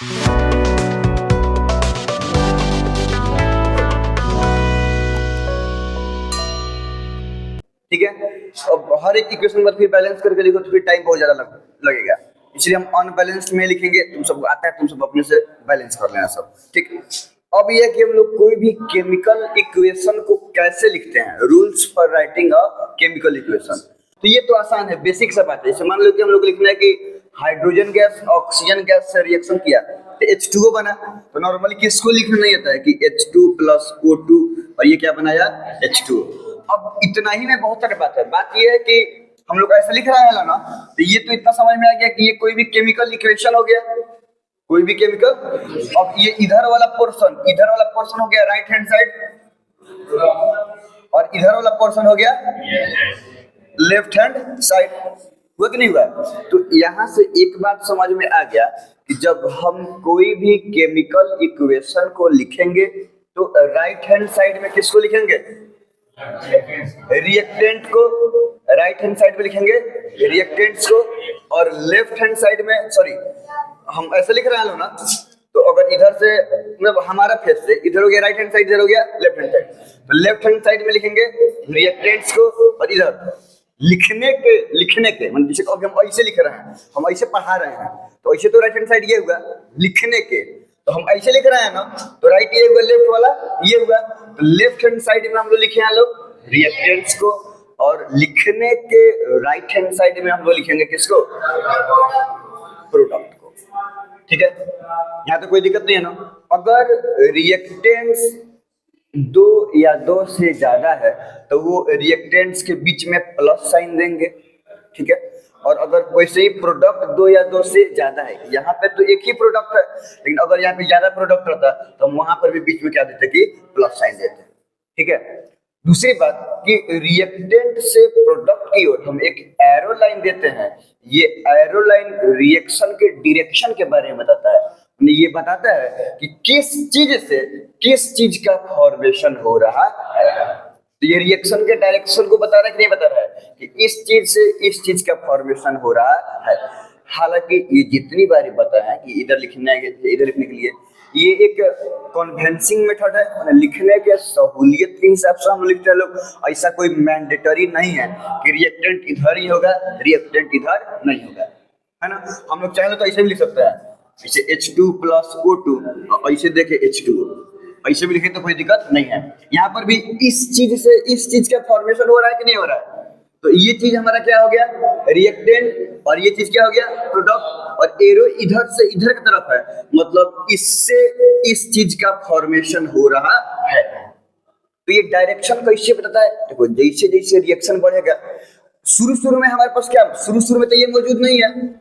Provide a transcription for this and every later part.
ठीक है, अब हर एक इक्वेशन पर फिर बैलेंस करके लिखो तो फिर टाइम बहुत ज्यादा लगेगा, इसलिए हम अनबैलेंस्ड में लिखेंगे। तुम सबको आता है, तुम सब अपने से बैलेंस कर लेना सब, ठीक। अब ये कि हम लोग कोई भी केमिकल इक्वेशन को कैसे लिखते हैं, rules for writing a chemical equation. तो ये तो आसान है, बेसिक सा बात है। जैसे मान लो कि हम लोग लिखना है कि हाइड्रोजन गैस ऑक्सीजन गैस से रिएक्शन किया तो H2O बना, तो नॉर्मली किसको लिखना नहीं आता है कि H2 प्लस O2 और ये क्या बनाया H2O। अब इतना ही में बहुत सारी बात है। बात ये है कि हम लोग ऐसा लिख रहा है ना, तो ये तो इतना समझ में आ गया कि ये कोई भी केमिकल इक्वेशन हो गया, कोई भी केमिकल। अब ये इधर वाला पोर्शन हो गया राइट हैंड साइड, और इधर वाला पोर्शन हो गया लेफ्ट हैंड साइड। हुआ कि नहीं हुआ? तो यहां से एक बात समझ में आ गया कि जब हम कोई भी केमिकल इक्वेशन को लिखेंगे तो राइट हैंड साइड में किसको लिखेंगे? रिएक्टेंट को। राइट हैंड साइड में लिखेंगे रिएक्टेंट्स को, और लेफ्ट हैंड साइड में, सॉरी हम ऐसे लिख रहे हैं ना, तो अगर इधर से मतलब हमारा फेस से इधर हो गया राइट हैंड साइड, इधर हो गया लेफ्ट हैंड साइड, तो लेफ्ट हैंड साइड में लिखेंगे रिएक्टेंट्स को, और इधर लिखने के मतलब जैसे अभी हम ऐसे लिख रहे हैं, हम ऐसे पढ़ा रहे हैं, तो ऐसे तो राइट हैंड साइड ये हुआ, लिखने के तो हम ऐसे लिख रहे हैं ना, तो राइट ये हुआ, लेफ्ट वाला ये हुआ। तो लेफ्ट हैंड साइड में हम लोग लिखे हैं लोग रिएक्टेंट्स को, और लिखने के राइट हैंड साइड में हम लोग लिखेंगे किसको? प्रोडक्ट को। ठीक है, यहाँ तो कोई दिक्कत नहीं है ना। अगर रिएक्टेंट्स दो या दो से ज्यादा है तो वो रिएक्टेंट्स के बीच में प्लस साइन देंगे, ठीक है। और अगर वैसे ही प्रोडक्ट दो या दो से ज्यादा है, यहाँ पे तो एक ही प्रोडक्ट है, लेकिन अगर यहाँ पे ज्यादा प्रोडक्ट रहता तो हम वहां पर भी बीच में क्या देते कि प्लस साइन देते, ठीक है। दूसरी बात कि रिएक्टेंट से प्रोडक्ट की ओर हम एक एरो लाइन देते हैं, ये एरो लाइन रिएक्शन के डायरेक्शन के बारे में बताता है। ये बताता है कि किस चीज से किस चीज का फॉर्मेशन हो रहा है। तो ये रिएक्शन के डायरेक्शन को बता रहा है कि नहीं बता रहा है कि इस चीज से इस चीज का फॉर्मेशन हो रहा है। हालांकि ये जितनी बार बताया है कि इधर लिखना है, इधर लिखने के लिए ये एक कन्वेंसिंग मेथड है, मतलब लिखने के सहूलियत के हिसाब से हम लिखते हैं लोग। ऐसा कोई मैंडेटरी नहीं है कि रिएक्टेंट इधर ही होगा, रिएक्टेंट इधर नहीं होगा, है ना। हम लोग चाहे तो ऐसे भी लिख सकते हैं, ऐसे H2 प्लस O2, ऐसे देखे H2O, ऐसे भी लिखे तो कोई दिक्कत नहीं है। यहाँ पर भी इस चीज से इस चीज का फॉर्मेशन हो रहा है कि नहीं हो रहा है, तो ये चीज हमारा क्या हो गया रिएक्टेंट, और ये चीज क्या हो गया प्रोडक्ट, और एरो इधर से इधर की तरफ है, मतलब इससे इस चीज का फॉर्मेशन हो रहा है। तो ये डायरेक्शन कैसे बताता है? देखो जैसे जैसे रिएक्शन बढ़ेगा, शुरू में हमारे पास क्या, शुरू में तो ये मौजूद नहीं है।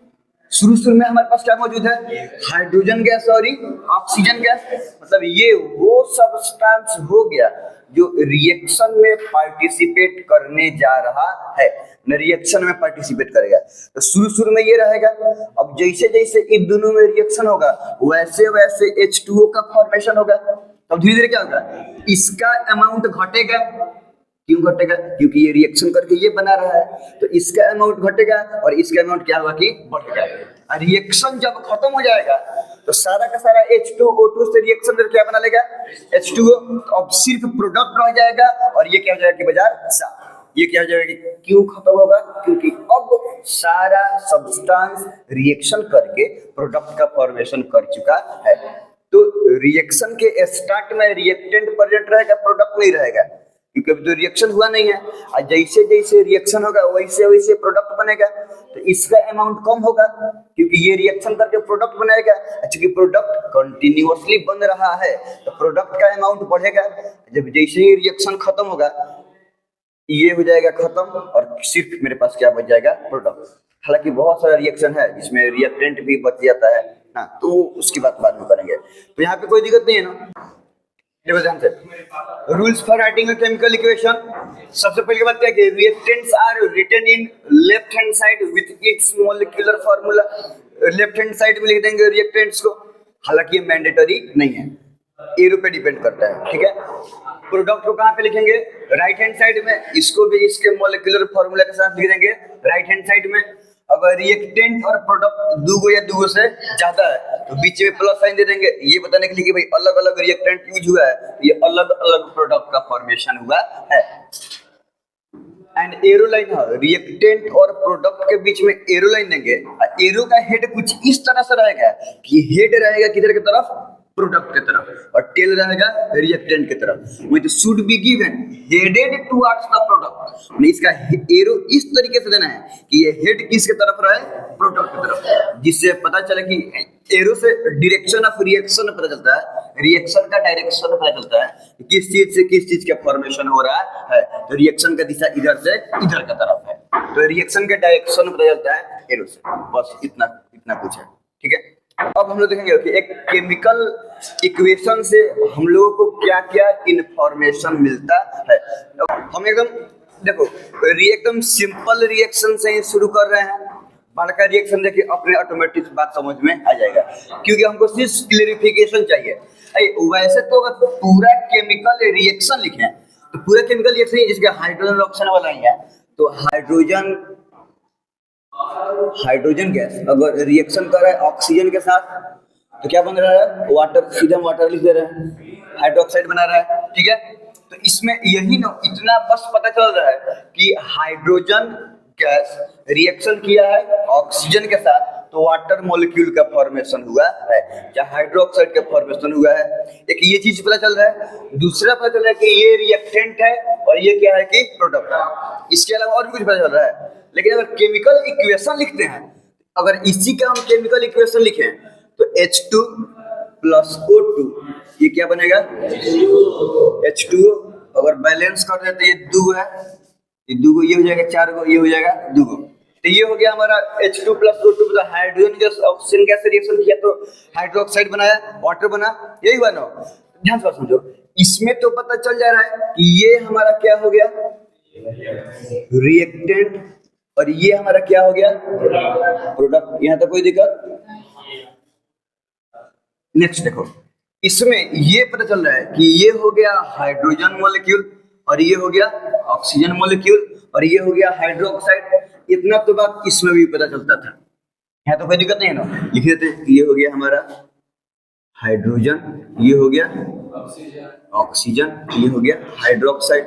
शुरू में हमारे पास क्या मौजूद है? हाइड्रोजन गैस और ऑक्सीजन गैस, मतलब ये वो सब्सटेंस हो गया जो रिएक्शन में पार्टिसिपेट करने जा रहा है, न रिएक्शन में पार्टिसिपेट करेगा। तो शुरू में ये रहेगा। अब जैसे जैसे इन दोनों में रिएक्शन होगा वैसे वैसे H2O का फॉर्मेशन होगा। तब धीरे धीरे क्या होगा, इसका अमाउंट घटेगा। क्यों घटेगा? क्योंकि ये रिएक्शन करके ये बना रहा है, तो इसका अमाउंट घटेगा और इसका अमाउंट क्या होगा कि बढ़ेगा। रिएक्शन जब खत्म हो जाएगा तो सारा का सारा H2O2 से रिएक्शन करके क्या बना लेगा H2O। अब सिर्फ प्रोडक्ट रह जाएगा, और ये क्या हो जाएगा कि बाजार साफ। ये क्या हो जाएगा कि क्यों खत्म होगा? क्योंकि अब सारा सब्सटेंस रिएक्शन करके प्रोडक्ट का फॉर्मेशन कर चुका है। तो रिएक्शन के स्टार्ट में रिएक्टेंट प्रेजेंट रहेगा, प्रोडक्ट नहीं रहेगा, क्योंकि अभी तो रिएक्शन हुआ नहीं है। और जैसे जैसे रिएक्शन होगा वैसे वैसे प्रोडक्ट बनेगा, तो इसका अमाउंट कम होगा क्योंकि ये रिएक्शन करके प्रोडक्ट बनाएगा। क्योंकि प्रोडक्ट कंटिन्यूअसली बन रहा है तो प्रोडक्ट का अमाउंट बढ़ेगा। जब जैसे ही रिएक्शन खत्म होगा ये हो जाएगा खत्म, और सिर्फ मेरे पास क्या बच जाएगा प्रोडक्ट। हालांकि बहुत सारा रिएक्शन है जिसमें रिएक्टेंट भी बच जाता है ना, तो उसकी बात बाद में करेंगे। तो यहाँ पे कोई दिक्कत नहीं है ना। देखो ध्यान से, rules for writing a chemical equation. सबसे पहले बात क्या है, reactants are written in left hand side with its molecular formula. Left hand side में लिख देंगे रिएक्टेंट्स को, हालांकि ये मैंडेटरी नहीं है, एरो पे डिपेंड करता है, ठीक है। प्रोडक्ट को कहाँ पे लिखेंगे? राइट हैंड साइड में, इसको भी इसके मॉलिक्यूलर फार्मूला के साथ लिख देंगे राइट हैंड साइड में। अगर रिएक्टेंट और प्रोडक्ट दूगो या दूगो से ज्यादा है तो बीच में प्लस साइन दे देंगे, ये बताने के लिए कि भाई अलग अलग रिएक्टेंट यूज हुआ है, ये अलग अलग प्रोडक्ट का फॉर्मेशन हुआ है। एंड एरो लाइन, रिएक्टेंट और प्रोडक्ट के बीच में एरो लाइन देंगे। एरो का हेड कुछ इस तरह से रहेगा कि हेड रहेगा किधर की तरफ, प्रोडक्ट की तरफ, और टेल रहेगा रिएक्टेंट की तरफ। With should be given headed towards the product, इसका एरो इस तरीके से देना है कि ये हेड किसके तरफ रहे, प्रोडक्ट की तरफ, जिससे पता चले कि एरो से डायरेक्शन ऑफ रिएक्शन पता चलता है, रिएक्शन का डायरेक्शन पता चलता है किस चीज से किस चीज का फॉर्मेशन हो रहा है। तो रिएक्शन का दिशा इधर से इधर का तरफ है, तो रिएक्शन का डायरेक्शन पता चलता है एरो से। बस इतना इतना कुछ है, ठीक है। अब हम लोग देखेंगे कि एक केमिकल इक्वेशन से हम लोगों को क्या क्या इंफॉर्मेशन मिलता है। हम एकदम देखो एकदम सिंपल रिएक्शन से ही शुरू कर रहे हैं। बड़का रिएक्शन देखिए अपने ऑटोमेटिक बात समझ में आ जाएगा, क्योंकि हमको सिर्फ क्लेरिफिकेशन चाहिए। वैसे तो अगर पूरा केमिकल रिएक्शन लिखे तो पूरा केमिकल रिएक्शन जिसके हाइड्रोजन ऑप्शन वाला ही है, तो हाइड्रोजन गैस अगर रिएक्शन कर रहा है ऑक्सीजन के साथ तो क्या बन रहा है, वाटर। सीधे हम वाटर लिख दे रहे हैं, हाइड्रोक्साइड बना रहा है, ठीक है। तो इसमें यही ना इतना बस पता चल रहा है कि हाइड्रोजन गैस रिएक्शन किया है ऑक्सीजन के साथ तो वाटर मॉलिक्यूल का फॉर्मेशन हुआ है, या हाइड्रोक्साइड का फॉर्मेशन हुआ है। एक ये चीज पता चल रहा है। दूसरा पता चल रहा है कि ये रिएक्टेंट है और ये क्या है कि प्रोडक्ट है। इसके अलावा और भी कुछ पता चल रहा है। लेकिन अगर केमिकल इक्वेशन लिखते हैं, अगर इसी का हम केमिकल इक्वेशन लिखें तो H2 प्लस O2 ये क्या बनेगा, H2O। अगर बैलेंस कर दें तो ये 2 है, ये 2 ये हो जाएगा, 4 ये हो जाएगा 2। तो ये हो गया हमारा H2 प्लस O2, तो हाइड्रोजन गैस ऑक्सीजन गैस से रिएक्शन किया तो हाइड्रोक्साइड बनाया, वाटर बना, यही बना। ध्यान से समझो, इसमें तो पता चल जा रहा है कि ये हमारा क्या हो गया, रिएक्टेंट, और ये हमारा क्या हो गया, प्रोडक्ट। यहां तक कोई दिक्कत? नेक्स्ट देखो, इसमें ये पता चल रहा है कि ये हो गया हाइड्रोजन मॉलिक्यूल और ये हो गया ऑक्सीजन मॉलिक्यूल और ये हो गया हाइड्रोक्साइड। इतना तो बात इसमें भी पता चलता था, यहाँ तो कोई दिक्कत नहीं है ना। लिख देते हैं ये हो गया हमारा हाइड्रोजन, ये हो गया ऑक्सीजन, ये हो गया हाइड्रोक्साइड।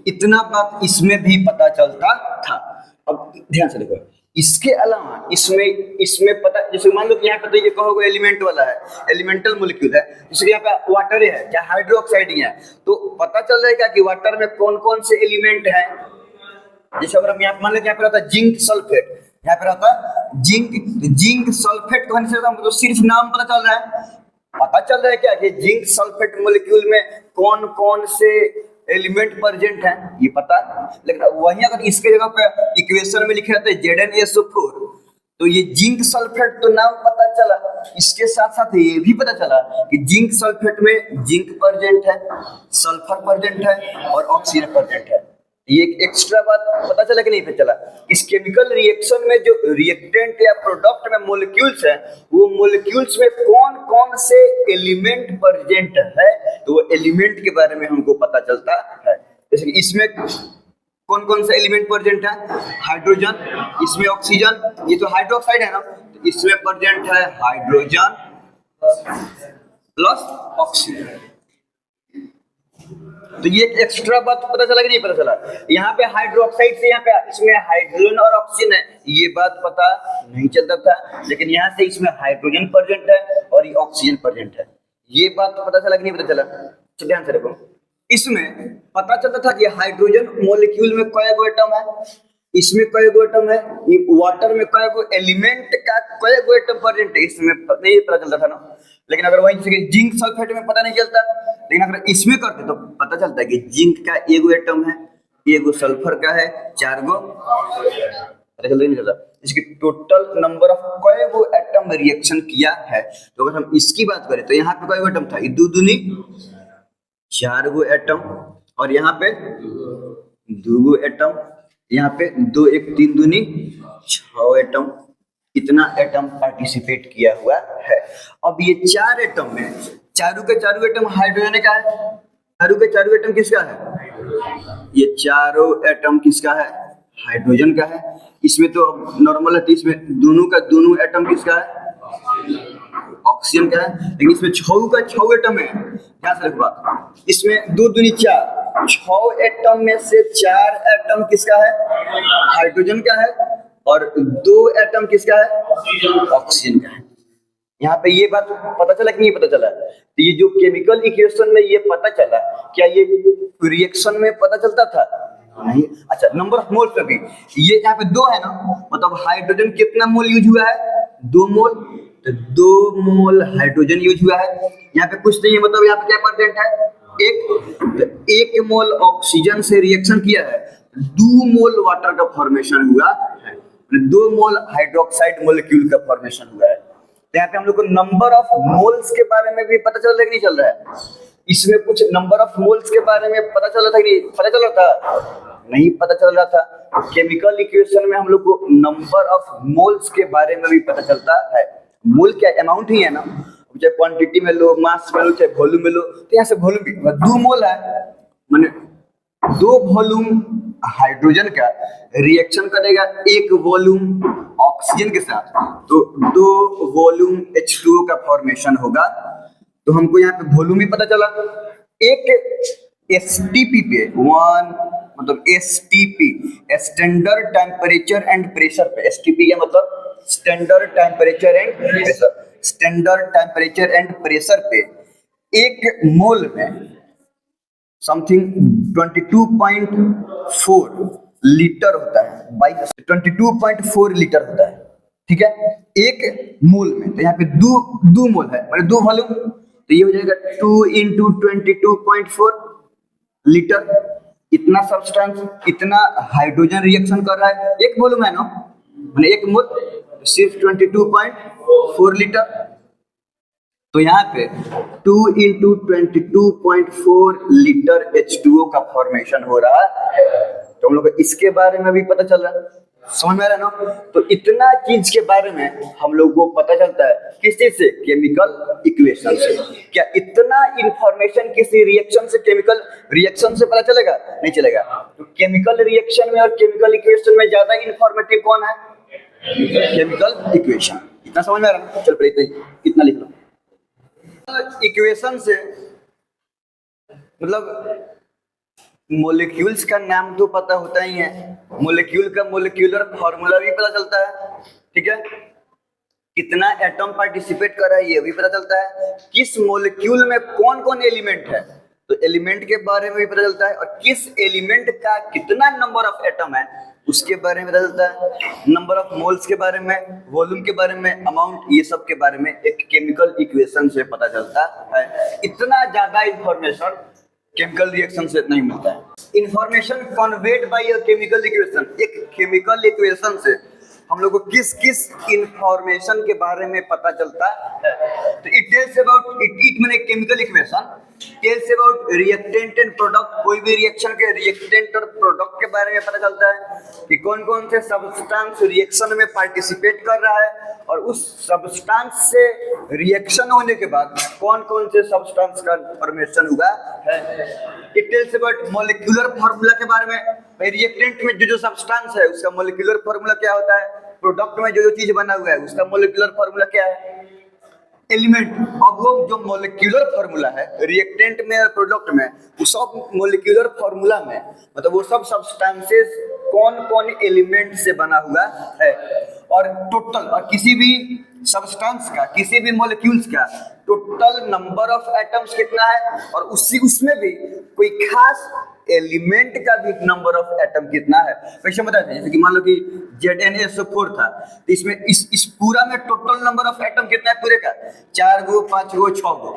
इतना बात इसमें भी पता चलता था। अब ध्यान से देखो, इसके अलावा इसमें पता, जैसे मान लो कि यहाँ पे तो ये कहोगे एलिमेंट वाला है, एलिमेंटल मॉलिक्यूल है, जैसे यहाँ पे वाटर है या हाइड्रोक्साइड ही है, तो पता चल जाएगा कि वाटर में कौन कौन से एलिमेंट हैं। जैसे अगर हम यहाँ मान लो यहाँ पे रहता है जिंक सल्फेट, यहाँ पे रहता है जिंक सल्फेट, तो हमको सिर्फ नाम पता चल रहा है। पता चल रहा है क्या कि जिंक सल्फेट मॉलिक्यूल में कौन कौन से एलिमेंट प्रेजेंट है, ये पता। लेकिन वहीं अगर इसके जगह पे इक्वेशन में लिखे रहते ZnSO4 तो ये जिंक सल्फेट तो नाम पता चला, इसके साथ साथ ये भी पता चला कि जिंक सल्फेट में जिंक प्रेजेंट है, सल्फर प्रेजेंट है और ऑक्सीजन प्रेजेंट है। ये एक एक्स्ट्रा बात पता चला कि नहीं पता चला। इस केमिकल रिएक्शन में जो रिएक्टेंट या प्रोडक्ट में मॉलिक्यूल्स हैं, वो मॉलिक्यूल्स में कौन कौन से एलिमेंट प्रेजेंट है, तो वो एलिमेंट के बारे में हमको पता चलता है। जैसे कि इसमें कौन कौन से एलिमेंट प्रेजेंट है, हाइड्रोजन, इसमें ऑक्सीजन, ये तो हाइड्रोक्साइड है ना, तो इसमें प्रेजेंट है हाइड्रोजन प्लस ऑक्सीजन। तो ये एक एक्स्ट्रा बात पता चला कि नहीं पता चला। यहाँ पे हाइड्रोक्साइड से यहाँ पे इसमें हाइड्रोजन और ऑक्सीजन है, ये बात पता नहीं चलता था, लेकिन यहाँ से इसमें हाइड्रोजन प्रेजेंट है और ये ऑक्सीजन प्रेजेंट है, ये बात तो पता चला कि नहीं पता चला। तो ध्यान से देखो, इसमें पता चलता था कि हाइड्रोजन मॉलिक्यूल में कई गो एटम है, इसमें कई गो एटम है, ये वाटर में कई गो एलिमेंट का कई गो एटम प्रेजेंट है, इसमें नहीं पता चलता था ना। लेकिन अगर वहीं जैसे जिंक सल्फेट में पता नहीं चलता, लेकिन अगर इसमें करते तो पता चलता है कि जिंक का एगो एटम है, एगो सल्फर का है, 4 गो, पता चलता नहीं चलता। इसकी टोटल नंबर ऑफ कई गो एटम रिएक्शन किया है। तो अगर हम इसकी बात करें तो यहाँ पे कई गो एटम था, 2 दूनी 4 गो एटम, और यहाँ पे 2 गो एटम, यहाँ पे 2 1 3 दूनी 6 एटम, इतना एटम पार्टिसिपेट किया हुआ है। अब ये 4 एटम में चारों के चारों एटम हाइड्रोजन का है, चारों के चारों एटम किसका है, ये चारों एटम किसका है, हाइड्रोजन का है। इसमें तो नॉर्मल है, तो इसमें दोनों का दोनों एटम किसका है? ऑक्सीजन का है। लेकिन इसमें 6 का 6 एटम है, ध्यान से रखवा। इसमें 2 दूनी 4, 6 एटम में से 4 एटम किसका है? हाइड्रोजन का है, और 2 एटम किसका है? ऑक्सीजन का है। यहाँ पे ये बात पता चला कि नहीं पता चला? तो ये जो केमिकल इक्वेशन में ये पता चला, क्या ये रिएक्शन में पता चलता था? नहीं। अच्छा, नंबर ऑफ मोल्स में भी ये यहाँ पे 2 है ना, मतलब हाइड्रोजन कितना मोल यूज हुआ है? 2 मोल। तो 2 मोल हाइड्रोजन यूज हुआ है। यहाँ पे कुछ नहीं है, मतलब यहाँ पे क्या परसेंट है? 1। तो 1 मोल ऑक्सीजन से रिएक्शन किया है, 2 मोल वाटर का फॉर्मेशन हुआ है, 2 मोल हाइड्रोक्साइड मॉलिक्यूल का फॉर्मेशन हुआ है। तो यहाँ पे हम लोग को नंबर ऑफ मोल्स के बारे में भी पता चल रहा है कि नहीं चल रहा है? इसमें कुछ नंबर ऑफ मोल्स के बारे में पता चल रहा था कि नहीं पता चल रहा था? नहीं पता चल रहा था। केमिकल इक्वेशन में हम लोग को नंबर ऑफ मोल्स के बारे में भी पता चलता है। मोल क्या अमाउंट ही है ना, चाहे क्वांटिटी में लो, मास में लो, चाहे वॉल्यूम में लो। तो यहाँ से वॉल्यूम भी 2 मोल है, माने 2 वॉल्यूम हाइड्रोजन का रिएक्शन करेगा 1 वॉल्यूम ऑक्सीजन के साथ, तो 2 वॉल्यूम H2O का फॉर्मेशन होगा। तो हमको यहाँ पे वॉल्यूम भी पता चला। एक एसटीपी पे 1, मतलब STP standard temperature and pressure पे, एसटीपी का मतलब standard temperature and pressure, standard temperature and pressure पे 1 मोल में समथिंग 22.4 लीटर होता है, बाई 22.4 लीटर होता है, ठीक है, 1 मोल में। तो यहाँ पे 2 मोल है, मतलब 2 वॉल्यूम, तो ये हो जाएगा 2 × 22.4 लीटर। इतना सब्सटेंस, इतना हाइड्रोजन रिएक्शन कर रहा है, 1 वॉल्यूम है ना, मतलब 1 मोल सिर्फ 22.4 लीटर। तो यहाँ पे 2 × 22.4 लीटर H2O का फॉर्मेशन हो रहा है। तो हम लोग को इसके बारे में भी पता चल रहा है, समझ में आ रहा है ना? तो इतना चीज के बारे में हम लोग को पता चलता है किस चीज से? केमिकल इक्वेशन से। क्या इतना इंफॉर्मेशन किसी रिएक्शन से, केमिकल रिएक्शन से पता चलेगा? नहीं चलेगा। तो केमिकल रिएक्शन में और केमिकल इक्वेशन में ज्यादा इंफॉर्मेटिव कौन है? Chemical equation. इतना समझ में आ रहा है? चल पहले इतना लिख लो। इक्वेशन से मतलब मॉलिक्यूल्स का नाम तो पता होता ही है, मॉलिक्यूल का मॉलिक्यूलर फॉर्मूला भी पता चलता है, ठीक है, कितना एटम पार्टिसिपेट कर रहा है ये भी पता चलता है, किस मॉलिक्यूल में कौन कौन एलिमेंट है तो एलिमेंट के बारे में भी पता चलता है, और किस एलिमेंट का कितना नंबर ऑफ एटम है उसके बारे में पता चलता है, नंबर ऑफ मोल्स के बारे में, वॉल्यूम के बारे में, अमाउंट, ये सब के बारे में एक केमिकल इक्वेशन से पता चलता है। इतना ज्यादा इंफॉर्मेशन केमिकल रिएक्शन से नहीं मिलता है। इंफॉर्मेशन कन्वेड बाय अ केमिकल इक्वेशन, एक केमिकल इक्वेशन से हम लोग को किस किस इंफॉर्मेशन के बारे में पता चलता है। तो इट टेल्स अबाउट इट माने chemical equation tells about reactant and product, कोई भी रिएक्शन के रिएक्टेंट और प्रोडक्ट के बारे में पता चलता है कि कौन कौन से सब्सटेंस रिएक्शन में पार्टिसिपेट कर रहा है, और उस सब्सटेंस से रिएक्शन होने के बाद कौन कौन से सब्सटेंस का फॉर्मेशन हुआ है। It tells about molecular formula के बारे में, भाई रिएक्टेंट में जो जो सब्सटेंस है उसका मॉलिक्यूलर फार्मूला क्या होता है, प्रोडक्ट में जो जो चीज बना हुआ है उसका मॉलिक्यूलर फार्मूला क्या है, एलिमेंट। अब वो जो मॉलिक्यूलर फार्मूला है रिएक्टेंट में और प्रोडक्ट में, वो सब मॉलिक्यूलर फार्मूला में मतलब वो सब सब्सटेंसेस कौन कौन एलिमेंट से बना हुआ है, और टोटल, और किसी भी सब्सटेंस का, किसी भी मॉलिक्यूल्स का टोटल नंबर ऑफ एटम्स कितना है, और उसमें भी कोई खास एलिमेंट का भी नंबर ऑफ एटम कितना है। कैसे बताते हैं, जैसे कि मान लो कि ZnSO4 था, तो इसमें इस पूरा में टोटल नंबर ऑफ एटम कितना है पूरे का, 4 गो, 5 गो, 6 गो,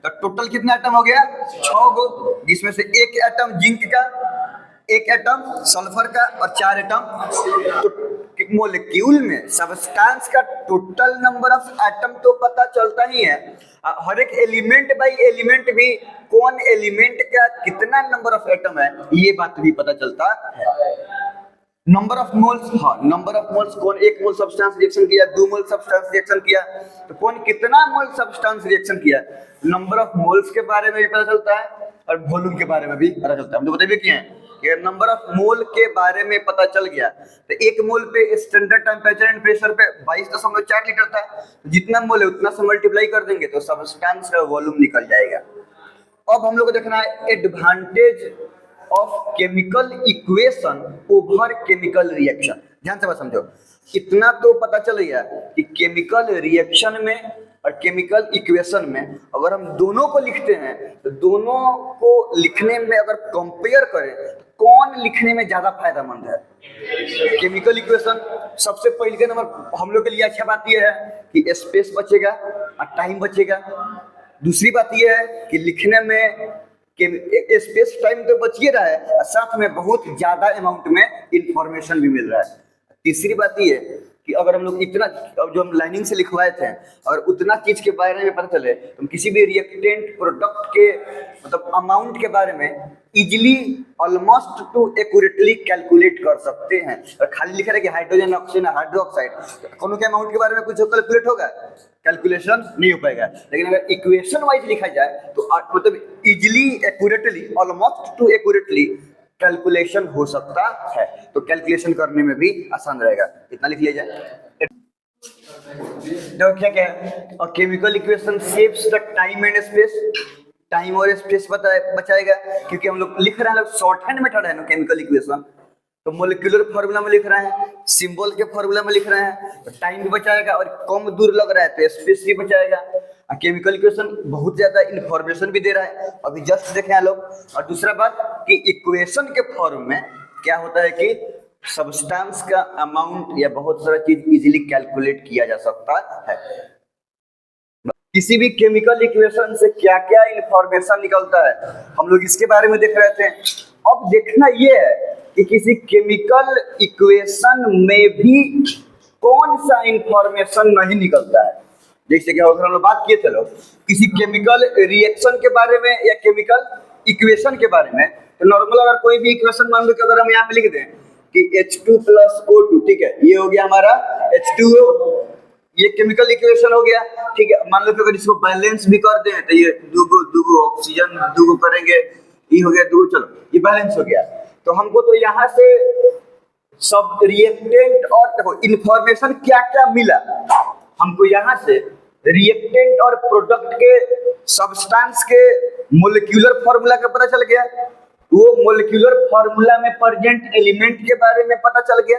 तो टोटल कितना एटम हो गया, 6 गो, जिसमें से 1 एटम जिंक का, 1 एटम सल्फर का, और 4 एटम। तो मॉलिक्यूल में सब्सटेंस का टोटल नंबर ऑफ एटम तो पता चलता ही है, हर एक एलिमेंट बाय एलिमेंट भी कौन एलिमेंट का कितना नंबर ऑफ एटम है ये बात भी पता चलता है। नंबर ऑफ मोल्स, हाँ नंबर ऑफ मोल्स, कौन 1 मोल सब्सटेंस रिएक्शन किया, 2 मोल सब्सटेंस रिएक्शन किया, तो कौन कितना मोल सब्सटेंस रिएक्शन किया, नंबर ऑफ मोल्स के बारे में भी पता चलता है और वॉल्यूम के बारे में भी पता चलता है। हम तो बताइए किए हैं कि नंबर ऑफ मोल के बारे में पता चल गया तो एक मोल पे स्टैंडर्ड टेम्परेचर एंड प्रेशर पे 22.4 लीटर था, तो जितना मोल है उतना से मल्टीप्लाई कर देंगे तो सब्सटेंस का वॉल्यूम निकल जाएगा। अब हम लोग को देखना है advantage of chemical equation over chemical reaction. ध्यान से बात समझो, इतना तो पता चल गया कि केमिकल रिएक्शन में और केमिकल इक्वेशन में अगर हम दोनों को लिखते हैं तो दोनों को लिखने में अगर कंपेयर करें तो कौन लिखने में ज्यादा फायदेमंद है? केमिकल इक्वेशन सबसे पहले के नंबर हम लोग के लिए अच्छा बात यह है कि स्पेस बचेगा और टाइम बचेगा। दूसरी बात यह है कि लिखने में कि स्पेस टाइम तो बच ही रहा है और साथ में बहुत ज्यादा अमाउंट में इंफॉर्मेशन भी मिल रहा है। तीसरी बात ये कि अगर हम लोग इतना जो हम लाइनिंग से लिखवाए थे और उतना चीज के बारे में पता चले तो हम किसी भी रिएक्टेंट प्रोडक्ट के मतलब अमाउंट के बारे में easily almost two accurately calculate कर सकते हैं। और खाली लिखा रहे कि हाइड्रोजन ऑक्सीजन हाइड्रोक्साइड कोनो के अमाउंट के बारे में कुछ कैलकुलेट होगा? कैलकुलेशन नहीं हो पाएगा। लेकिन अगर इक्वेशन वाइज लिखा जाए तो मतलब easily accurately almost two accurately calculation हो सकता है, तो कैलकुलेशन करने में भी आसान रहेगा। इतना लिख लिया जाए। तो क्या क्या है और chemical equation saves the time and space, time और स्पेस बचाएगा क्योंकि हम लोग लिख रहे हैं शॉर्ट हैंड मेथड है ना केमिकल इक्वेशन, तो मोलिकुलर फार्मूला में लिख रहे हैं, सिंबल के फार्मूला में लिख रहे हैं, तो टाइम भी बचाएगा और कम दूर लग रहा है तो स्पेस भी बचाएगा। केमिकल इक्वेशन बहुत ज्यादा इंफॉर्मेशन भी दे रहा है, अभी जस्ट देखे हैं लोग। और दूसरा बात कि इक्वेशन के फॉर्म में क्या होता है कि सब्सटेंस का अमाउंट या बहुत सारा चीज इजीली कैलकुलेट किया जा सकता है। किसी भी केमिकल इक्वेशन से क्या क्या इंफॉर्मेशन निकलता है हम लोग इसके बारे में देख रहे थे। अब देखना ये है कि किसी केमिकल इक्वेशन में भी कौन सा इंफॉर्मेशन नहीं निकलता है। जैसे कि हम लोग बात किए थे लोग किसी केमिकल रिएक्शन के बारे में या केमिकल इक्वेशन के बारे में, तो नॉर्मल अगर कोई भी इक्वेशन मान लो कि अगर हम यहाँ पे लिख दें कि H2 + O2, ठीक है, ये हो गया हमारा H2O, ये केमिकल इक्वेशन हो गया। ठीक है, मान लो कि अगर इसको बैलेंस भी कर दें तो ये दूगो ऑक्सीजन दूगो करेंगे, ये हो गया दूगो, चलो ये बैलेंस हो गया। तो हमको तो यहाँ से सब रिएक्टेंट और देखो इंफॉर्मेशन क्या क्या मिला हमको, यहाँ से रिएक्टेंट और प्रोडक्ट के सब्सटेंस के मोलिक्यूलर फार्मूला का पता चल गया, वो मोलिक्यूलर फार्मूला में प्रेजेंट एलिमेंट के बारे में पता चल गया,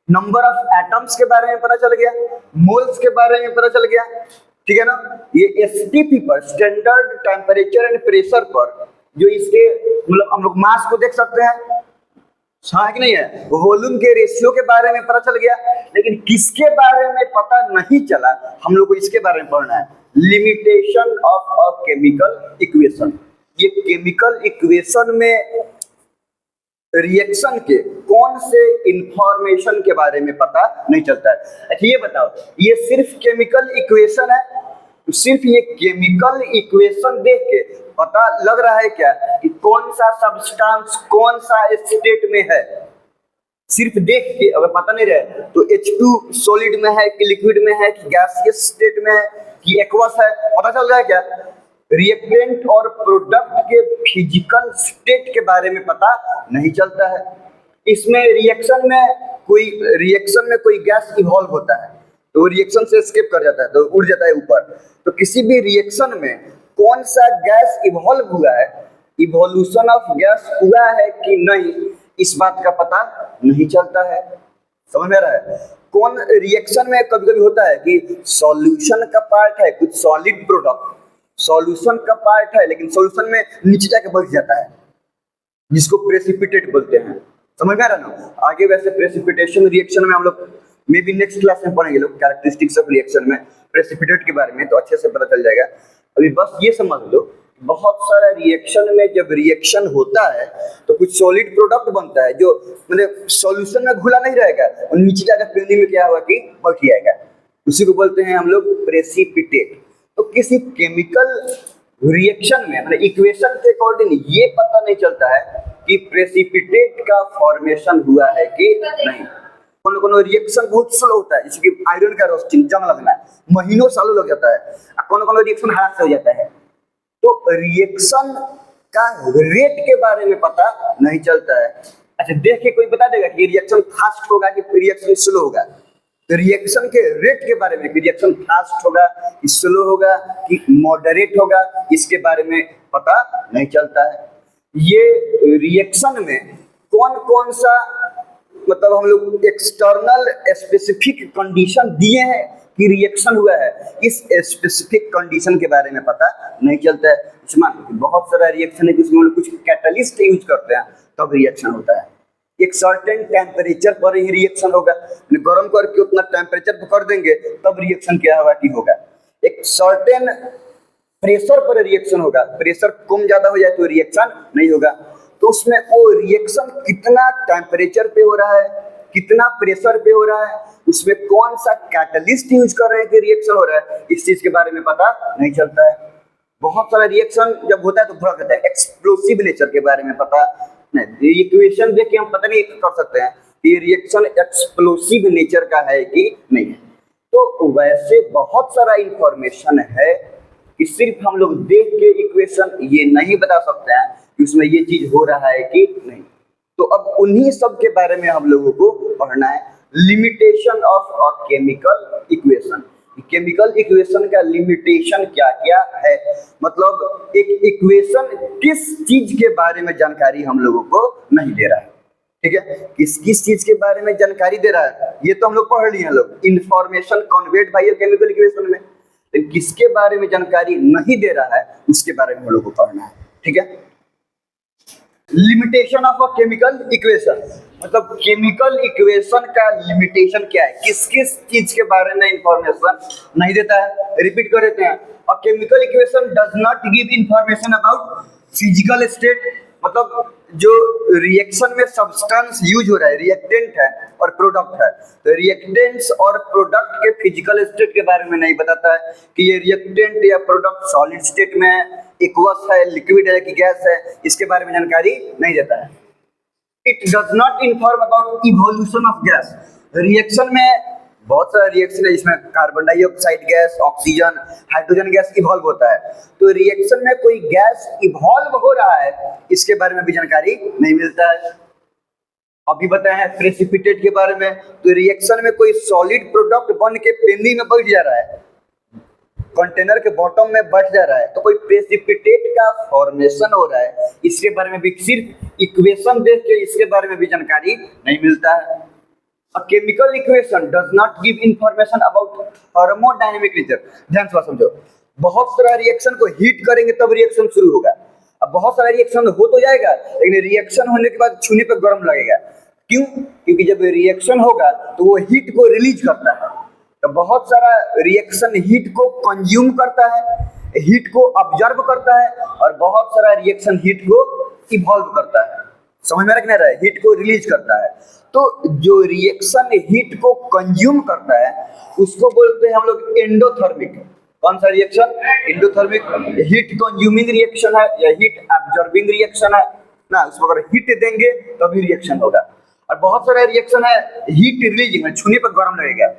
नंबर ऑफ एटम्स के बारे में पता चल गया, मोल्स के बारे में पता चल गया। ठीक है ना, ये एसटीपी पर स्टैंडर्ड टेम्परेचर एंड प्रेशर पर जो इसके मतलब हम लोग मास को देख सकते हैं, हाँ कि नहीं है, वॉल्यूम के रेशियो के बारे में पता चल गया। लेकिन किसके बारे में पता नहीं चला, हम लोग को इसके बारे में पढ़ना है, limitation of a chemical equation. ये केमिकल इक्वेशन में रिएक्शन के कौन से इंफॉर्मेशन के बारे में पता नहीं चलता है। अच्छा ये बताओ, ये सिर्फ केमिकल इक्वेशन है, सिर्फ ये केमिकल इक्वेशन देख के पता लग रहा है क्या कि कौन सा सब्सटेंस कौन सा स्टेट में है? सिर्फ देख के अगर पता नहीं रहे तो H2 सॉलिड में है कि लिक्विड में है कि गैसियस स्टेट में है कि एक्वस है, पता चल रहा है क्या? रिएक्टेंट और प्रोडक्ट के फिजिकल स्टेट के बारे में पता नहीं चलता है। इसमें रिएक्शन में कोई गैस इवॉल्व होता है तो वो रिएक्शन से एस्केप कर जाता है तो उड़ जाता है ऊपर। तो किसी भी रिएक्शन में कौन सा गैस इवॉल्व हुआ है, इवोल्यूशन ऑफ गैस हुआ है कि नहीं, इस बात का पता नहीं चलता है। समझ में आ रहा है? कौन रिएक्शन में कभी कभी होता है कि सॉल्यूशन का पार्ट है, कुछ सॉलिड प्रोडक्ट सॉल्यूशन का पार्ट है लेकिन सॉल्यूशन में नीचे जाके बच जाता है, जिसको प्रेसिपिटेट बोलते हैं। समझ में आ रहा है ना? आगे वैसे प्रेसिपिटेशन रिएक्शन में हम लोग मे बी नेक्स्ट क्लास में पढ़ेंगे लोग कैरेक्टरिस्टिक्स ऑफ रिएक्शन में प्रेसिपिटेट के बारे में, तो अच्छे से पता चल जाएगा। अभी बस ये समझ लो, बहुत सारा रिएक्शन में जब रिएक्शन होता है तो कुछ सॉलिड प्रोडक्ट बनता है जो मतलब सॉल्यूशन में घुला नहीं रहेगा और नीचे जाकर पानी में क्या होगा कि बच जाएगा, उसी को बोलते हैं हम लोग प्रेसिपिटेट। तो किसी केमिकल रिएक्शन में मतलब इक्वेशन के अकॉर्डिंग ये पता नहीं चलता है कि प्रेसिपिटेट का फॉर्मेशन हुआ है कि नहीं। कोनो रिएक्शन बहुत स्लो होता है, जैसे कि आयरन का रोस्टिंग जंग लगना है महीनों सालों लग जाता है, कोनो रिएक्शन हाथ से हो जाता है। तो रिएक्शन का रेट के बारे में पता नहीं चलता है। अच्छा, देख के कोई बता देगा कि रिएक्शन फास्ट होगा कि रिएक्शन स्लो होगा? तो रिएक्शन के रेट के बारे में, कि रिएक्शन फास्ट होगा कि स्लो होगा कि मॉडरेट होगा, इसके बारे में पता नहीं चलता है। ये रिएक्शन में कौन कौन सा, मतलब हम लोग एक्सटर्नल स्पेसिफिक कंडीशन दिए हैं कि रिएक्शन हुआ है, इस स्पेसिफिक कंडीशन के बारे में पता नहीं चलता है। मान बहुत सारा रिएक्शन है जिसमें हम लोग कुछ कैटलिस्ट यूज करते हैं तब रिएक्शन होता है। एक सर्टेन टेम्परेचर पर ही रिएक्शन होगा, गर्म करके उतना टेम्परेचर पर कर देंगे तब रिएक्शन क्या होगा कि होगा। एक सर्टेन प्रेशर पर रिएक्शन होगा, प्रेशर कम ज्यादा हो जाए तो रिएक्शन नहीं होगा। तो उसमें वो रिएक्शन कितना टेम्परेचर पे हो रहा है, कितना प्रेशर पे हो रहा है, उसमें कौन सा कैटलिस्ट यूज कर रहे हैं कि रिएक्शन हो रहा है, इस चीज के बारे में पता नहीं चलता है। बहुत सारा रिएक्शन जब होता है तो थोड़ा कहता है एक्सप्लोसिव नेचर के बारे में पता नहीं। इक्वेशन देख के हम पता नहीं कर सकते हैं कि रिएक्शन एक्सप्लोसिव नेचर का है कि नहीं है। तो वैसे बहुत सारा इंफॉर्मेशन है कि सिर्फ हम लोग देख के इक्वेशन ये नहीं बता सकते हैं कि उसमें ये चीज हो रहा है कि नहीं। तो अब उन्हीं सब के बारे में हम लोगों को पढ़ना है। Limitation of a chemical equation, chemical equation का लिमिटेशन क्या क्या है, मतलब एक इक्वेशन किस चीज के बारे में जानकारी हम लोगों को नहीं दे रहा है, ठीक है, किस किस चीज के बारे में जानकारी दे रहा है ये तो हम लोग पढ़ लिए हैं लोग, information conveyed by chemical equation में। लेकिन किसके बारे में जानकारी नहीं दे रहा है उसके बारे में हम लोग को पढ़ना है, ठीक है। Limitation of a chemical equation, मतलब केमिकल इक्वेशन का लिमिटेशन क्या है, किस किस चीज के बारे में इंफॉर्मेशन नहीं देता है। रिपीट कर देते हैं, अ chemical equation does not give information about physical state, मतलब जो रिएक्शन में सब्सटेंस यूज हो रहा है, रिएक्टेंट है और प्रोडक्ट है, तो रिएक्टेंट्स और प्रोडक्ट के फिजिकल स्टेट के बारे में नहीं बताता है कि ये रिएक्टेंट या प्रोडक्ट सॉलिड स्टेट में है, एक्वस है, लिक्विड है कि गैस है, इसके बारे में जानकारी नहीं देता है। It does not inform about evolution of gas, reaction में बहुत सारा रिएक्शन है जिसमें carbon dioxide gas, oxygen, hydrogen gas evolve होता है, तो रिएक्शन में कोई गैस इवॉल्व हो रहा है इसके बारे में भी जानकारी नहीं मिलता है। अभी बताए हैं प्रेसिपिटेट के बारे में, तो रिएक्शन में कोई सॉलिड प्रोडक्ट बन के पेंदी में बैठ जा रहा है, कंटेनर के बॉटम में बैठ जा रहा है, तो कोई प्रेसिपिटेट का फॉर्मेशन हो रहा है, इसके बारे में भी सिर्फ इक्वेशन देख के इसके बारे में भी जानकारी नहीं मिलता है। A chemical equation does not give information about thermodynamic nature, ध्यान से समझो, बहुत सारा रिएक्शन को हीट करेंगे तब रिएक्शन शुरू होगा। अब बहुत सारा रिएक्शन हो तो जाएगा लेकिन रिएक्शन होने के बाद छूने पे गर्म लगेगा, क्यों? क्योंकि जब रिएक्शन होगा तो वो हीट को रिलीज करता है, तो बहुत सारा रिएक्शन हीट को कंज्यूम करता है, हीट को ऑब्जर्व करता है, और बहुत सारा रिएक्शन हीट को इवॉल्व करता है। समझ में रखना रहा है, हीट को रिलीज करता है। तो जो रिएक्शन हीट को कंज्यूम करता है उसको बोलते हैं हम लोग एंडोथर्मिक। कौन सा reaction? Endothermic. Heat consuming reaction है या हीट एब्जॉर्बिंग रिएक्शन है ना, उसमें अगर हीट देंगे तभी रिएक्शन होगा। और बहुत सारा रिएक्शन है हीट रिलीजिंग, छूने पर गर्म लगेगा।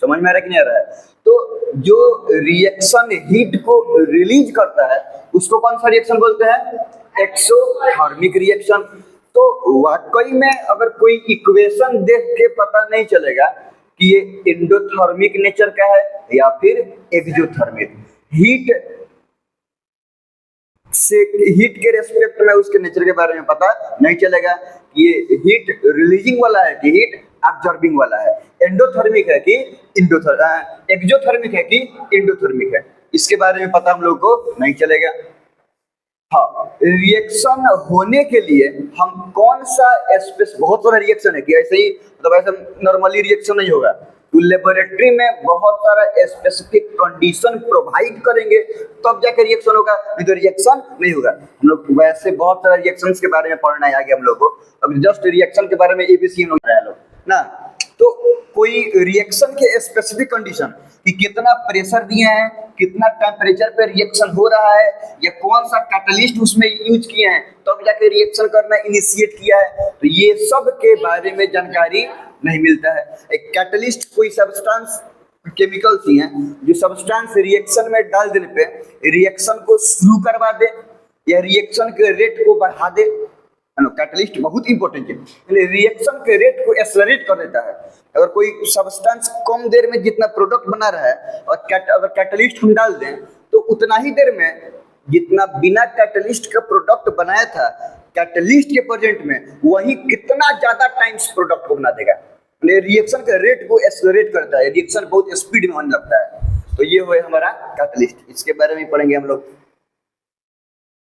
समझ में आ रहा है कि नहीं आ रहा है? तो जो रिएक्शन हीट को रिलीज करता है उसको कौन सा रिएक्शन बोलते हैं? Exothermic reaction. तो वाकई में अगर कोई इक्वेशन देख के पता नहीं चलेगा कि ये एंडोथर्मिक नेचर का है या फिर एक्सोथर्मिक, हीट से हीट के रेस्पेक्ट में उसके नेचर के बारे में पता नहीं चलेगा कि ये हीट रिलीजिंग वाला है कि हीट एब्जॉर्बिंग वाला है, एंडोथर्मिक है कि एक्सोथर्मिक है कि एंडोथर्मिक है, इसके बारे में पता हम लोग को नहीं चलेगा। हाँ, रिएक्शन होने के लिए हम कौन सा स्पेस, बहुत सारा रिएक्शन है कि ऐसे ही मतलब ऐसा नॉर्मली रिएक्शन नहीं होगा, तो लेबोरेटरी में बहुत सारा स्पेसिफिक कंडीशन प्रोवाइड करेंगे तब जाकर रिएक्शन होगा, नहीं तो रिएक्शन नहीं होगा। हम लोग वैसे बहुत सारा रिएक्शंस के बारे में पढ़ना है आगे हम लोग को, अभी जस्ट रिएक्शन के बारे में एबीसी हम लोग ना। तो कोई रिएक्शन के स्पेसिफिक कंडीशन कि कितना प्रेशर दिए हैं, कितना टेम्परेचर पे रिएक्शन हो रहा है, या कौन सा कैटलिस्ट उसमें यूज किए हैं तब जाके रिएक्शन करना इनिशिएट किया है, तो ये सब के बारे में जानकारी नहीं मिलता है। एक कैटलिस्ट कोई सब्सटेंस, केमिकल्स ही हैं जो सब्सटेंस रिएक्शन में डाल देने पे रिएक्शन को शुरू करवा दे, या रिएक्शन के रेट को बढ़ा दे। कैटलिस्ट बहुत इंपॉर्टेंट है, रिएक्शन के रेट को एक्सेलरेट कर देता है। अगर कोई सब्सटेंस कम देर में जितना प्रोडक्ट बना रहा है और अगर कैटलिस्ट हम डाल दें तो उतना ही देर में जितना बिना कैटलिस्ट का प्रोडक्ट बनाया था कैटलिस्ट के प्रेजेंट में वही कितना ज्यादा टाइम्स प्रोडक्ट को बना देगा। रिएक्शन के रेट को एक्सेलरेट करता है, रिएक्शन बहुत स्पीड में होने लगता है। तो ये हुआ हमारा कैटलिस्ट, इसके बारे में पढ़ेंगे हम लोग।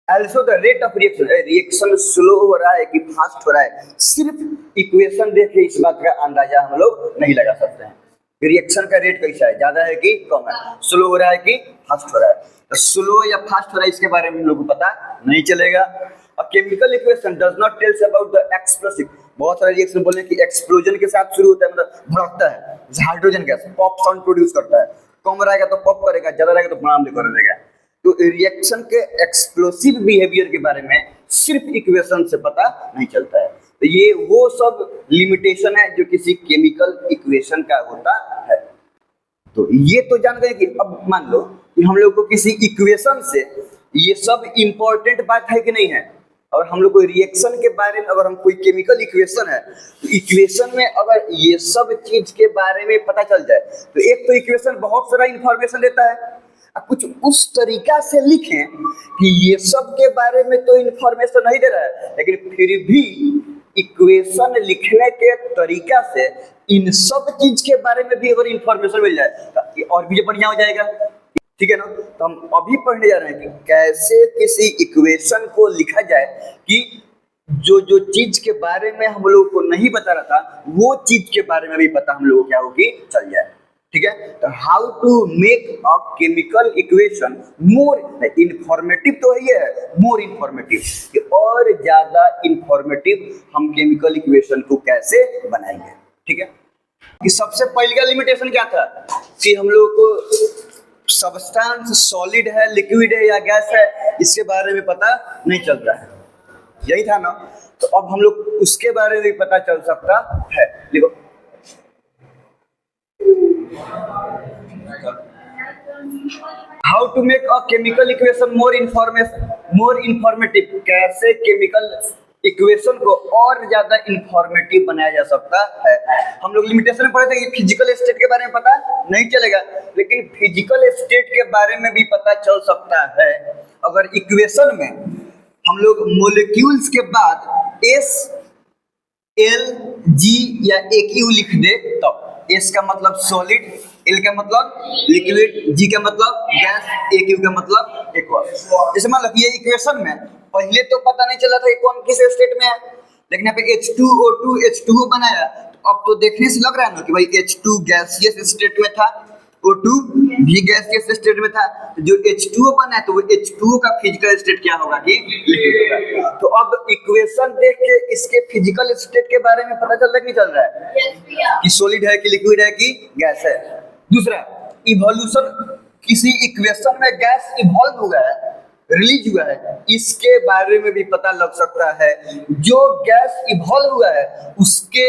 Also the rate of reaction, reaction slow हो रहा है कि फास्ट हो रहा है, सिर्फ इक्वेशन देख के इस बात का अंदाजा हम लोग नहीं लगा सकते हैं। रिएक्शन का रेट कैसा है, ज्यादा है कि कम है, स्लो हो रहा है कि फास्ट हो रहा है। तो स्लो या फास्ट हो रहा है इसके बारे में हम लोग को पता नहीं चलेगा। और chemical equation does not tells about the explosive. बहुत सारे रिएक्शन बोलने की एक्सप्लोजन के साथ शुरू होता है, मतलब भड़कता है, hydrogen gas pop sound produce करता है, कम रहेगा तो पॉप करेगा, ज्यादा रहेगा तो बम कर देगा। तो रिएक्शन के एक्सप्लोसिव बिहेवियर के बारे में सिर्फ इक्वेशन से पता नहीं चलता है। तो ये वो सब लिमिटेशन है जो किसी केमिकल इक्वेशन का होता है। तो ये तो जान गए कि अब मान लो कि हम लोग को किसी इक्वेशन से ये सब इंपॉर्टेंट बात है कि नहीं है। और हम लोग को रिएक्शन के बारे में अगर हम कोई केमिकल इक्वेशन है तो इक्वेशन में अगर ये सब चीज के बारे में पता चल जाए तो एक तो इक्वेशन बहुत सारा इंफॉर्मेशन देता है, कुछ उस तरीका से लिखें कि ये सब के बारे में तो इंफॉर्मेशन नहीं दे रहा है लेकिन फिर भी इक्वेशन लिखने के तरीका से इन सब चीज के बारे में भी अगर इंफॉर्मेशन मिल जाए तो और भी बढ़िया हो जाएगा। ठीक है ना। तो हम अभी पढ़ने जा रहे हैं कि कैसे किसी इक्वेशन को लिखा जाए कि जो जो चीज के बारे में हम लोगों को नहीं बता रहा था वो चीज के बारे में भी पता हम लोगों को क्या होगी चल जाए। ठीक है। तो how to make a chemical equation more informative, तो है मोर इंफॉर्मेटिव, और ज्यादा इंफॉर्मेटिव हम केमिकल इक्वेशन को कैसे बनाएंगे। ठीक है। कि सबसे पहले का लिमिटेशन क्या था कि हम लोग को सब्सटेंस सॉलिड है, लिक्विड है या गैस है इसके बारे में पता नहीं चलता है, यही था ना। तो अब हम लोग उसके बारे में भी पता चल सकता है। देखो how to make a chemical equation more informative, कैसे केमिकल इक्वेशन को और ज्यादा इंफॉर्मेटिव बनाया जा सकता है। हम लोग लिमिटेशन में पढ़े थे कि फिजिकल स्टेट के बारे में पता नहीं चलेगा लेकिन फिजिकल स्टेट के बारे में भी पता चल सकता है अगर इक्वेशन में हम लोग मोलिक्यूल्स के बाद S, L, G या AQ लिख दे तब। S का मतलब सॉलिड, L का मतलब लिक्विड, G का मतलब गैस, AQ का मतलब एक्वस। जैसे मान लो ये इक्वेशन में पहले तो पता नहीं चला था कि कौन किस स्टेट में है लेकिन यहाँ पे H2O2 H2O बनाया तो अब तो देखने से लग रहा है ना कि भाई H2 गैसियस स्टेट में था, O2 भी गैसियस स्टेट में था। तो जो H2O बना है तो वो H2O का फिजिकल स्टेट क्या होगा कि लिक्विड होगा। तो अब इक्वेशन देख के इसके फिजिकल स्टेट के बारे में पता चल रहा है कि नहीं चल रहा है कि सॉलिड है कि लिक्विड है कि गैस है। दूसरा इवोल्यूशन, किसी इक्वेशन में गैस इवॉल्व हुआ है, रिलीज हुआ है, इसके बारे में भी पता लग सकता है। जो गैस इवॉल्व हुआ है उसके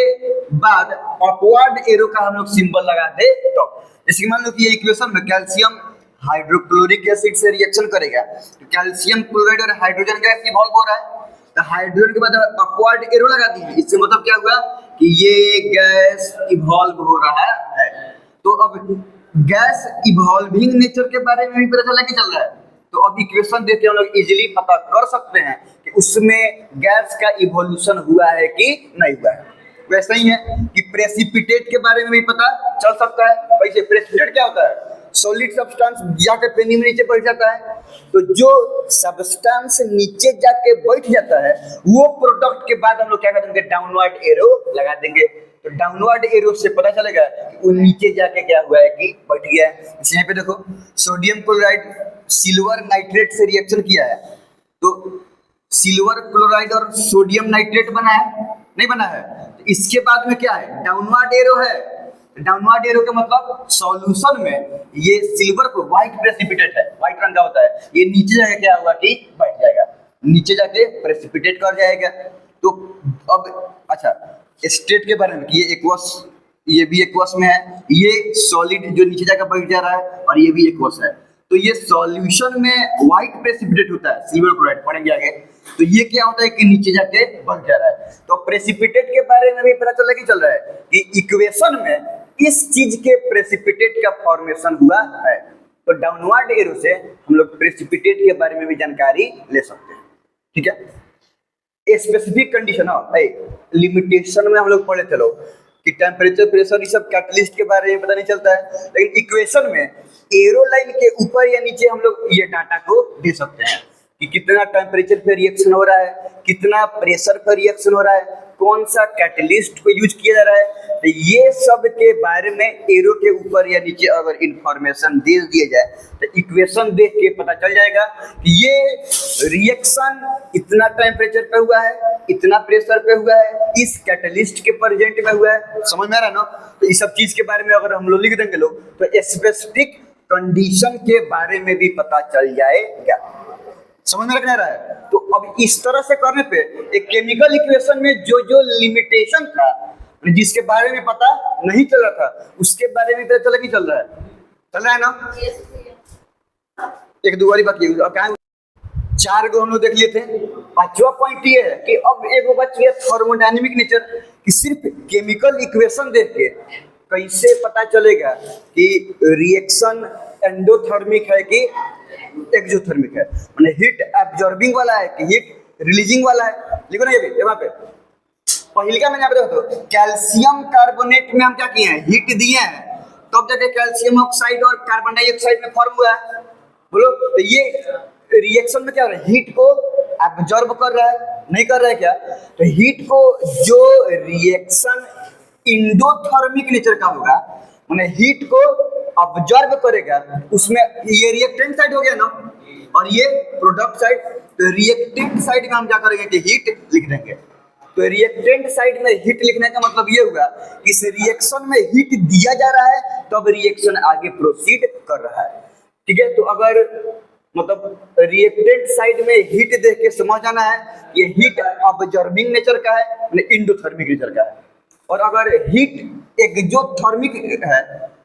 बाद अपवर्ड एरो का हम लोग सिंबल लगा दे तो जैसे मान लो कि ये इक्वेशन में कैल्शियम हाइड्रोक्लोरिक एसिड से रिएक्शन करेगा तो कैल्शियम क्लोराइड और हाइड्रोजन गैस इवॉल्व हो रहा है तो हाइड्रोजन के बाद अपवर्ड एरो लगा दी है। इससे मतलब क्या हुआ कि ये गैस इवॉल्व हो रहा है। तो अब गैस इवॉल्विंग नेचर के बारे में भी पता चला कि चल रहा है। तो अब इक्वेशन देख के हम लोग इजीली पता कर सकते हैं कि उसमें गैस का इवोल्यूशन हुआ है कि नहीं हुआ है। वैसे ही है कि प्रेसिपिटेट के बारे में भी पता चल सकता है। वैसे प्रेसिपिटेट क्या होता है, सॉलिड सब्सटेंस जाके पानी में नीचे बैठ जाता है तो जो सब्सटेंस नीचे जाके बैठ जाता है वो प्रोडक्ट के बाद हम लोग क्या कर देंगे, डाउनवर्ड एरो लगा देंगे। तो डाउनवर्ड एरो से पता चलेगा कि वो नीचे जाके क्या हुआ है कि बैठ गया है। इस यहाँ पे देखो सोडियम क्लोराइड सिल्वर नाइट्रेट से रिएक्शन किया है तो सिल्वर क्लोराइड और सोडियम नाइट्रेट बना है, नहीं बना है। तो इसके बाद में क्या है, डाउनवर्ड एरो है। डाउनवर्ड एरो का मतलब सॉल्यूशन में ये सिल्वर को व्हाइट प्रेसिपिटेट है, व्हाइट रंग का होता है, ये नीचे जाके क्या हुआ कि बैठ जाएगा, नीचे जाके प्रेसिपिटेट कर जाएगा। तो अब अच्छा स्टेट के बारे में कि ये एक्वस, ये भी एक्वस में है, ये सॉलिड जो नीचे जाकर बैठ जा रहा है और ये भी एक्वस है। तो ये सॉल्यूशन में व्हाइट प्रेसिपिटेट होता है, सिल्वर क्लोराइड पढ़ेंगे आगे। तो ये क्या होता है कि नीचे जाके बह जा रहा है। तो प्रेसिपिटेट के बारे में भी पता चल रहा है कि इक्वेशन में इस चीज के प्रेसिपिटेट का फॉर्मेशन हुआ है। तो डाउनवर्ड एरो से हम लोग प्रेसिपिटेट के बारे में भी जानकारी ले सकते हैं, ठीक है। स्पेसिफिक कंडीशन है, लिमिटेशन में हम लोग पढ़े थे लोग कि टेम्परेचर, प्रेशर, ये सब कैटलिस्ट के बारे में पता नहीं चलता है, लेकिन इक्वेशन में एरो लाइन के ऊपर या नीचे हम लोग ये डाटा को दे सकते हैं कि कितना टेम्परेचर पे रिएक्शन हो रहा है, कितना प्रेशर पर रिएक्शन हो रहा है, कौन सा कैटलिस्ट को यूज किया जा रहा है। तो ये सब के बारे में एरो के ऊपर या नीचे अगर इंफॉर्मेशन दे दिया जाए तो इक्वेशन देख के पता चल जाएगा कि ये रिएक्शन इतना टेम्परेचर पे हुआ है, इतना प्रेशर पे हुआ है, इस कैटलिस्ट के प्रेजेंट में हुआ है। समझ में आ रहा है ना? तो इस सब चीज के बारे में अगर हम लोग लिख देंगे लोग तो स्पेसिफिक कंडीशन के बारे में भी पता चल जाएगा। समझ में रखना रहा है। तो अब इस तरह से करने पे एक केमिकल इक्वेशन में जो जो लिमिटेशन था, जिसके बारे में पता नहीं चल रहा था, उसके बारे में पता चला कि चल रहा है ना? एक दो बारी बाकी चार गो हम लोग देख लिए थे। पांचवा पॉइंट ये है कि अब एक बच गया थर्मोडायनेमिक नेचर, कि सिर्फ केमिकल इक्वेशन देख के कैसे पता चलेगा कि रिएक्शन एंडोथर्मिक है कि एक्सोथर्मिक है, माने हीट एब्जॉर्बिंग वाला है कि हीट रिलीजिंग वाला है। लिखो ना ये भी वहां पे पहिलका मैंने आपको देखो, कैल्शियम कार्बोनेट में हम क्या किए हैं, हीट दिए हैं, तब जाके कैल्शियम ऑक्साइड और कार्बन डाइऑक्साइड में फॉर्म हुआ है। बोलो तो ये रिएक्शन में क्या हो रहा है, हीट को एब्जॉर्ब कर रहा है, नहीं कर रहा है क्या? तो हीट को जो रिएक्शन इंडोथर्मिक नेचर का होगा, माने हीट को ऑब्जर्व करेगा, उसमें ये रिएक्टेंट साइड हो गया ना, और ये प्रोडक्ट साइड। तो रिएक्टेंट साइड में हम क्या करेंगे कि हीट लिख देंगे। तो रिएक्टेंट साइड में हीट लिखने का मतलब ये हुआ कि इस रिएक्शन में हीट दिया जा रहा है, तब रिएक्शन आगे प्रोसीड कर रहा है, ठीक है। तो अगर मतलब रिएक्टेंट साइड में हीट देख के समझ जाना है ये हीट ऑब्जर्विंग नेचर का है, माने इंडोथर्मिक नेचर का है। और अगर हीट एक्सोथर्मिक है,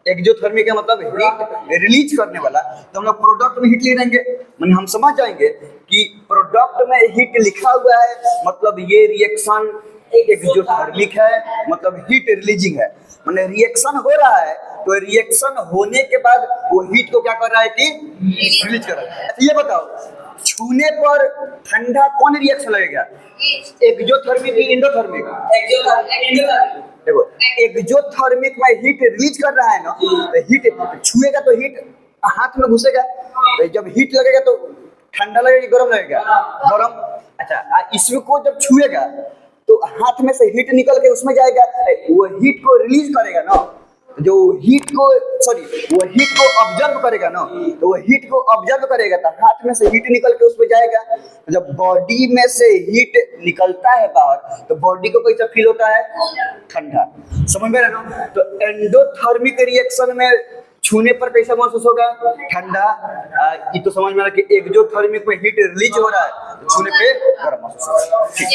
एक्सोथर्मिक का मतलब हीट रिलीज करने वाला, तो हम लोग प्रोडक्ट में हीट ले लेंगे, माने हम समझ जाएंगे कि प्रोडक्ट में हीट लिखा हुआ है, मतलब ये रिएक्शन एक्सोथर्मिक है, मतलब हीट रिलीजिंग है, माने रिएक्शन हो रहा है। तो रिएक्शन होने के बाद वो हीट को क्या कर रहा है कि रिलीज कर रहा है। ये बताओ छूने पर ठंडा कौन रिएक्शन लगेगा, एक्सोथर्मिक कि इंडोथर्मिक? देखो एक्सोथर्मिक में हीट रिलीज कर रहा है ना, तो हीट छुएगा तो हीट हाथ में घुसेगा, तो जब हीट लगेगा तो ठंडा लगेगा कि गर्म लगेगा? गर्म। अच्छा इसमें को जब छुएगा तो हाथ में से हीट निकल के उसमें जाएगा, वो हीट को रिलीज करेगा ना, जो हीट को वो हीट को ऑब्जर्व करेगा ना, तो वो हीट को ऑब्जर्व करेगा तो हाथ में से हीट निकल के उसमें जाएगा। जब बॉडी में से हीट निकलता है बाहर तो बॉडी को कैसा फील होता है, ठंडा। समझ में रहा ना? तो एंडोथर्मिक रिएक्शन में छूने पर कैसा महसूस होगा, ठंडा। ये तो समझ में आ रहा कि एक्सोथर्मिक में हीट रिलीज हो रहा है, छूने पे गर्म महसूस होगा।